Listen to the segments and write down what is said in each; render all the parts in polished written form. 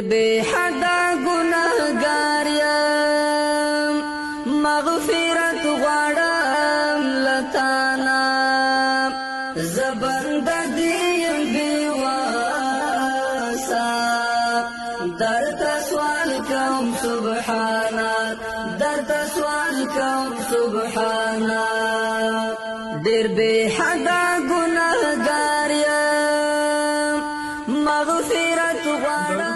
بے حدا گناہگار یم مغفرت غواړم لتانا زبند دیم بیواسا در تسوال کوم سبحانا در تسوال کوم سبحانا ډیر بے حدا گناہگار یم مغفرت غواړم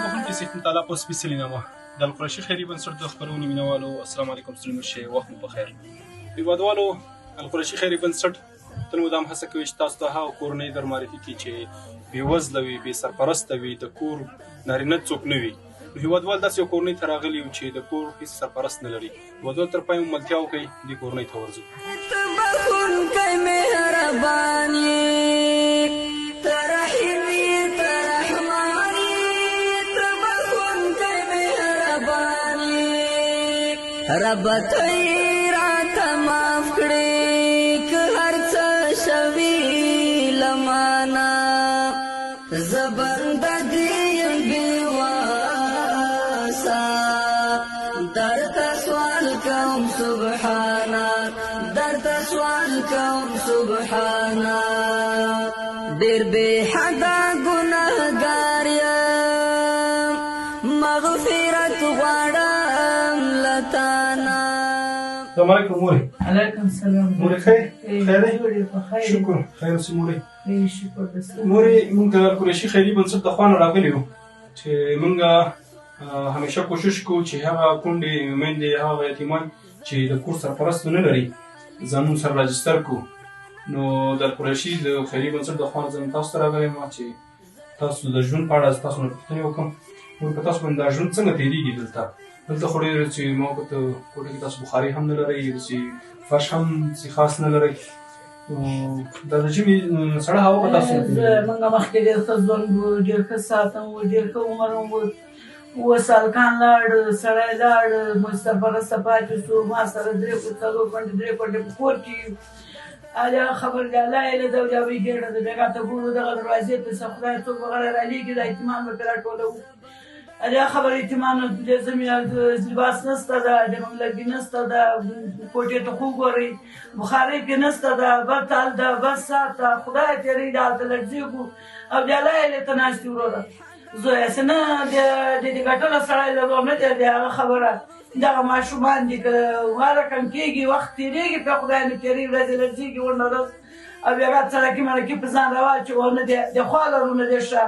تعالی په سپیڅلي نامه د القرشي خیري بنسټ د خپرونې مینوالو السلام علیکم ستړي مشه وخت مو بخیر هیوادوالو القرشي خیري بنسټ تل مدام هڅه کوي چې تاسو ته هغه کورنۍ در معرفي کړي چې بېوزله وي بې سرپرسته وي د کور نارینه څوک نه وي هیوادوال داسې یو کورنۍ ته راغلي یو چې د کور هېڅ سرپرست نه لري هیوادوال تر پایه ملتیا وکړئ دې کورنۍ ته ورځو بخونکی مهربان یې ته رحیم یې ته رحمان یې ته بخونکی مهربان یې رب ته یې راته معاف کړې که هر څه شوي له مانه زه بنده دې یم بېواسه درته سوال کوم سبحانا درته سوال کوم سبحانا ډېر بې حده ګناهګار یم مغفرت غواړم له تانا. السلام علیکم مورې. علیکم السلام. مورې خیر دی؟ شکر خیر اوسې مورې. مورې موږ د القرشي خیري بنسټ د خوا نه راغلي یو چې موږ همیشه کوشش کوو چې هغه کونډې میندې هغه یتیمان چې د کور سرپرست نه لري زموږ سره راجستر کړو نو د القرشي د خیري بنسټ د خوا نه زه تاسو ته راغلی یم چې تاسو د ژوند په اړه تاسو نه پوښتنې وکړم نو په تاسو باندې دا ژوند څنګه تېرېږي دلته خو ډېر چې ما په کوټه کې تاسو بخاري هم نه لرئ چې فرش هم چې خاص نه لرئ دا د ژمي سړه هوا په تاسو موږ مخکې ډېر ښه ژوند و ډېر ښه ساعت هم و ډېر ښه عمر هم و اووه سالکان لاړ سړی لاړ موږ سرپرسته پاتې شو ما سره 3 څلور غونډې 3 غونډې په کور کې هغه خبر دی الله یې له دوجاوي ګېډه د بېګا ته ګورو دغه دروازې ته څه خدای څوک بغیر رالیږي دا احتمال به پرې راټولوو هغه خبر احتمال د زمین لباس نسته ده د لرګي نسته ده کوټې ته خو ګورئ بخارۍ کې نسته ده بل تال ده بل ساعت ده خدای تېرې ده هلته لړزېږو او د الله یې ته ناستې وروره زویه څه نه د دې ګټله سړی لرو نه دی د هغه خبره دغه ماشومان دي که هر رقم کېږي وخت تېرېږي په خدای نه تېرې ورځې لړزېږي ورنه ورځ او بیا څړکي مړکي په ځان راواچوو نه دی د خوا لرو نه دی ښه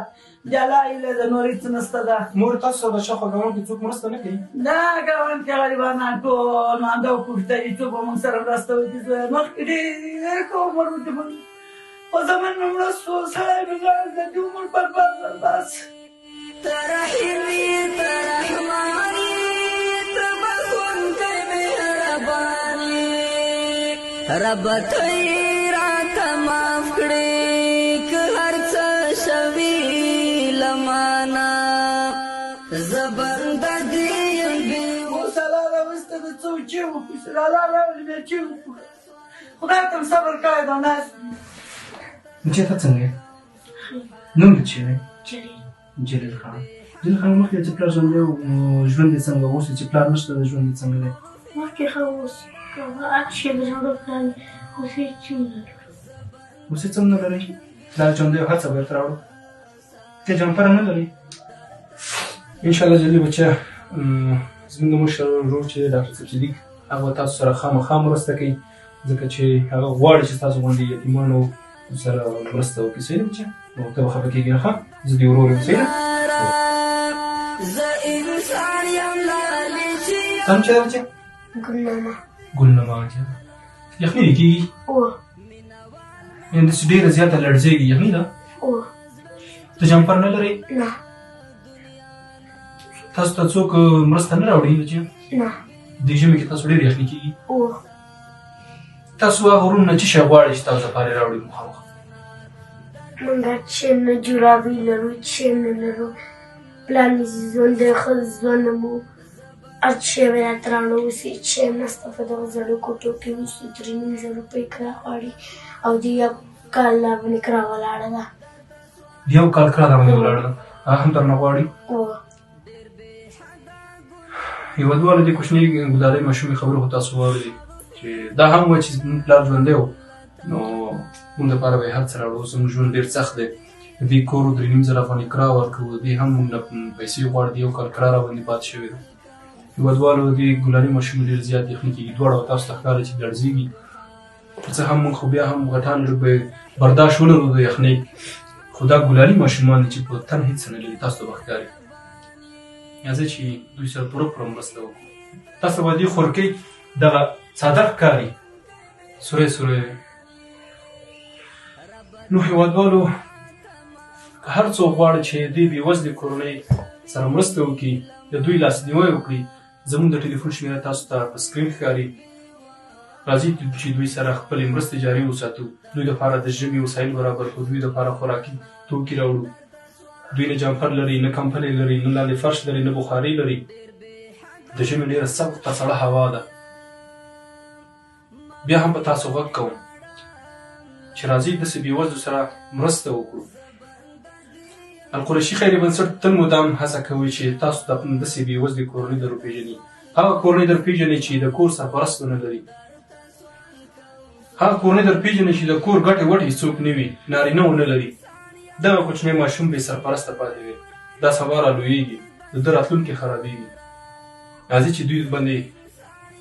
د الله هیله ده نور هېڅ نسته ده. مور تاسو سره د شاوخوا ګاونډ کې څوک مرسته نه کوي؟ دا ګاونډ کې غریبانان ټول مانده او پوښتنې څوک به موږ سره مرسته وکړي زویه مخکې ډېر ښه عمر و چې موږ خو زموږ نه مړه شو سړی مې لاړ د دې عمر برباد برباد ته رحیم یې ته رحمان یې ته بخونکی مهربان یې رب ته یې راته معاف کړې که هر څه شوي له مانه زه بنده دې یم اوس الله راوسته د څو چې وکړو الله راولي بیا چې وکړو خدای ته مې صبر کړی دا ناست چې ته څنګه یې نوم دې څه دی؟ جلیل خان. جلیل خان مخکې چې پلار ژوندی و ژوند یې څنګه اوس چې پلار نشته د ژوند یې څنګه دی؟ مخکې ښه اوس هر شی به زما پلار وي اوس هېڅ هم نه لرو اوس هېڅ هم نه لرئ پلار ژوندی و هر څه به درته راوړو ته جمپره نه لرئ انشاءالله جلیل بچیه زموږ د مشر ورور چې دی ډاکټر صاحب صدیق هغه به تاسو سره خامخا مرسته کوي ځکه چې هغه غواړي چې تاسو غوندې یتیمانو سره مرسته وکړي صحیح ده بچیه نو ته به خفه کېږي نه ښه زه دې ورور یم صحیح ده ته هم چې ده بچیه ګلنامه ګلنامه بچیه یخني دې کېږي یعنې داسې ډېره زیاته لړزېږي یخني ده ته جمپر نه لرئ نه تاسو ته څوک مرسته نه راوړي بچیه نه دې ژمي کې تاسو ډېر یخني کېږي اوه تاسو هغه وروڼو نه څه شی غواړئ چې تاسو دپاره یې راوړي مخامخ موږ چې نه جورابې لرو چې نه لرو پلانیزي ژوند دی ښه ژوند مو هر شی به راته راوړو اوس هېڅ شی هم نشته په دغه زړو کوټو کې اوس 3,000 روپۍ کرا غواړي او د یو کال لا باندې کرا ولاړه ده د یو کال کرا دا باندې ولاړه ده هغه هم درنه غواړي هېوادوالو د کوچنۍ ګلالۍ ماشومې خبرې خو تاسو واورېدې چې دا هم وایي چې زموږ پلار ژوندی و نو موږ دپاره به یې هر څه راوړو. زموږ ژوند ډېر سخت دی. د دې کور 3,500 افغانۍ کرا ورکوو. د دې هم موږ نه پیسې غواړي. د یو کال کرا راباندې پاتې شوې ده. هېوادوالو د دې ګلالۍ ماشومې ډېر زیات یخني کېږي. دواړه تاسو ته ښکاري چې لړزېږي. څه هم موږ خو بیا هم غټان لږ به برداشت ولرو د یخنۍ، خو دا ګلالي ماشومان دي چې په تن هېڅ څه نه لري. تاسو ته به ښکاري راځئ چې دوی سره پوره مرسته وکړو. تاسو به دې خورکۍ دغه څادر ښکاري سوری سوری. نو هېوادوالو که هر څوک غواړي چې دې بېوزلې کورنۍ سره مرسته وکړي، د دوی لاسنیوی وکړي، زموږ د ټلیفون شمېره تاسو ته په سکرین ښکاري. راځئ چې دوی سره خپلې مرستې جاري وساتو. دوی لپاره د ژمي وسایل برابر کړو. دوی لپاره خوراکي توکي راوړو. دوی نه جامپر لري، نه کمپلې لري، نه لاندې فرش لري، نه بخاري لري. د ژمي ډېره سخته سړه هوا ده. بیا هم په تاسو غږ کوم چې راځئ داسې بېوزلو سره مرسته وکړو. القریشي خیري بنسټ تل مدام هڅه کوي چې تاسو ته داسې بېوزلې کورنۍ در وپېژني. هغه کورنۍ در پېژنئ چې د کور سرپرست ونه لري. هغه کورنۍ در پېژنئ چې د کور ګټې وټې څوک نه وي، نارینه ونه لري. دغه کوچنی ماشوم بې سرپرسته پاتې وي. دا سبا رالویېږي، د ده راتلونکی خرابېږي. راځئ چې دوی باندې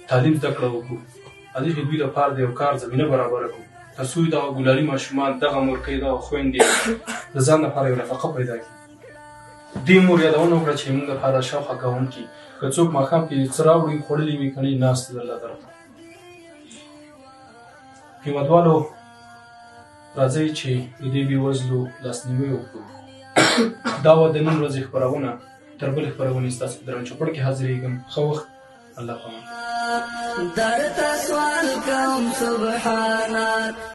تعلیم زده کړه وکړو. راځئ چې دوی لپاره د یو کار زمینه برابره کړو تر څو دغه ګلالي ماشومان، دغه مورکۍ، دغه خویندې د ځان لپاره یو نفقه پیدا کړي. دې مور یادونه وکړه چې موږ لپاره شاوخوا کوونکي که څوک ماښام کې څه راوړي، خوړلي وي که نه، ناست د الله طرفه. هېوادوالو راځئ چې د دې بېوزلو لاسنیوی وکړو. دا وه د نن ورځې خپرونه. تر بلې خپرونې ستاسو په درن چوپړ کې حاضرېږم. ښه وخت. الله پامان. درته سوال کوم سبحانه